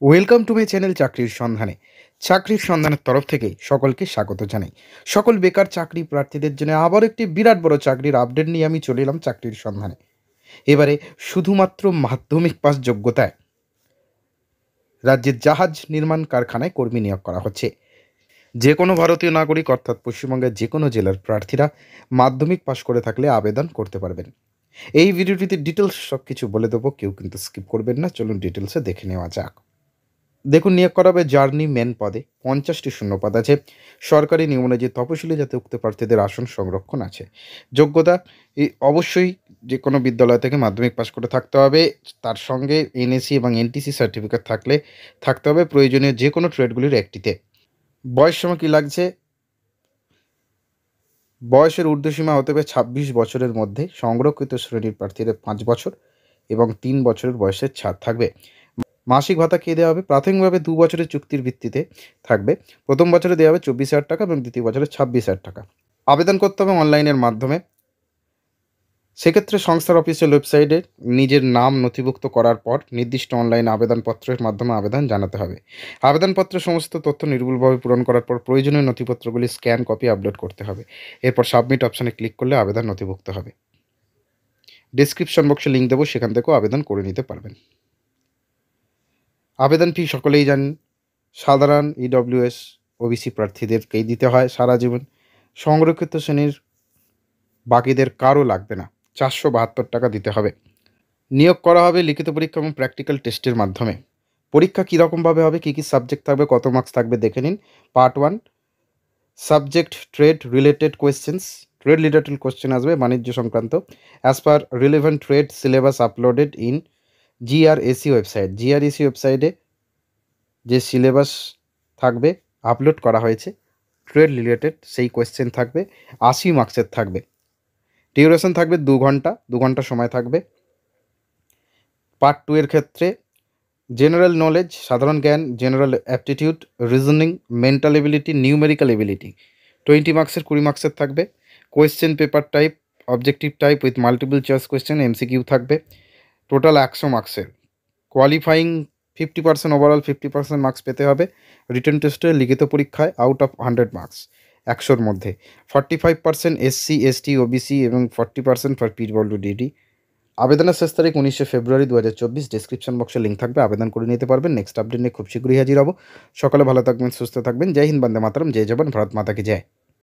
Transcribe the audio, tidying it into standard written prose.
Welcome to my channel চাকরির সন্ধানে। চাকরির সন্ধানের তরফ থেকে সকলকে স্বাগত জানাই। সকল বেকার চাকরি প্রার্থীদের জন্য আবার একটি বিরাট বড় চাকরির আপডেট নিয়ে আমি চলে এলাম চাকরির সন্ধানে। এবারে শুধুমাত্র মাধ্যমিক পাস যোগ্যতায় রাজ্যের জাহাজ নির্মাণ কারখানায় কর্মী নিয়োগ করা হচ্ছে। যে কোনো ভারতীয় নাগরিক অর্থাৎ পশ্চিমবঙ্গের যে কোনো জেলার প্রার্থীরা মাধ্যমিক পাস করে থাকলে আবেদন করতে পারবেন। এই ভিডিওটিতে ডিটেলস সব কিছু বলে দেবো, কেউ কিন্তু স্কিপ করবেন না। চলুন ডিটেলসে দেখে নেওয়া যাক। দেখুন, নিয়োগ করা হবে জার্নি ম্যান পদে। 50টি শূন্যপদ আছে। সরকারি নিয়ম অনুযায়ী তপশিলি জাতি উক্ত প্রার্থীদের আসন সংরক্ষণ আছে। যোগ্যতা অবশ্যই যে কোনো বিদ্যালয় থেকে মাধ্যমিক পাস করে থাকতে হবে। তার সঙ্গে এনএসসি এবং এনটিসি সার্টিফিকেট থাকতে হবে প্রয়োজনীয় যে কোনো ট্রেডগুলির একটিতে। বয়স সময় কী লাগছে? বয়সের ঊর্ধ্বসীমা হতে হবে 26 বছরের মধ্যে। সংরক্ষিত শ্রেণীর প্রার্থীদের 5 বছর এবং 3 বছরের বয়সের ছাড় থাকবে। মাসিক ভাতা কে দেওয়া হবে? প্রাথমিকভাবে 2 বছরের চুক্তির ভিত্তিতে থাকবে। প্রথম বছরে দেওয়া হবে 24,000 টাকা এবং দ্বিতীয় বছরে 26,000 টাকা। আবেদন করতে হবে অনলাইনের মাধ্যমে। সেক্ষেত্রে সংস্থার অফিসিয়াল ওয়েবসাইটে নিজের নাম নথিভুক্ত করার পর নির্দিষ্ট অনলাইন আবেদনপত্রের মাধ্যমে আবেদন জানাতে হবে। আবেদনপত্রের সমস্ত তথ্য নির্ভুলভাবে পূরণ করার পর প্রয়োজনীয় নথিপত্রগুলি স্ক্যান কপি আপলোড করতে হবে। এরপর সাবমিট অপশানে ক্লিক করলে আবেদন নথিভুক্ত হবে। ডেসক্রিপশন বক্সে লিঙ্ক দেবো, সেখান থেকেও আবেদন করে নিতে পারবেন। আবেদন ফি সকলেই জানেন, সাধারণ ইডব্লিউএস ওবিসি প্রার্থীদেরকেই দিতে হয় সারা জীবন। সংরক্ষিত শ্রেণীর বাকিদের কারও লাগবে না। 472 টাকা দিতে হবে। নিয়োগ করা হবে লিখিত পরীক্ষা এবং প্র্যাকটিক্যাল টেস্টের মাধ্যমে। পরীক্ষা কীরকমভাবে হবে, কী কী সাবজেক্ট থাকবে, কত মার্কস থাকবে দেখে নিন। Part 1 subject trade related questions. Trade related question আসবে বাণিজ্য সংক্রান্ত। As per relevant trade syllabus uploaded in জিআরএসি website. জিআরএসি ওয়েবসাইটে যে সিলেবাস থাকবে আপলোড করা হয়েছে ট্রেড রিলেটেড, সেই কোয়েশ্চেন থাকবে। 80 মার্কসের থাকবে। ডিউরেশন থাকবে 2 ঘন্টা, 2 ঘন্টা সময় থাকবে। পার্ট 2 এর ক্ষেত্রে জেনারেল নলেজ, সাধারণ জ্ঞান, general aptitude, reasoning, mental ability, numerical ability 20 মার্কসের 20 মার্কসের থাকবে। Question paper type objective type with multiple choice question MCQ থাকবে। টোটাল 100 মার্কসের। কোয়ালিফাইং 50%, ওভারঅল 50% মার্কস পেতে হবে। রিটেন টেস্টে লিখিত পরীক্ষায় আউট অফ 100 মার্কস 100-র মধ্যে 45% এসসি এসটি ওবিসি এবং 40% ফর পিডব্লিউডি। আবেদনের শেষ তারিখ 19শে ফেব্রুয়ারি 2024। ডেসক্রিপশন বক্সে লিঙ্ক থাকবে, আবেদন করে নিতে পারবেন। নেক্সট আপডেট নিয়ে খুব শীঘ্রই হাজির হব। সকালে ভালো থাকবেন, সুস্থ থাকবেন। জয় হিন্দ, বন্দে মাতরম, জয় জবান, ভারত মাতা কি জয়।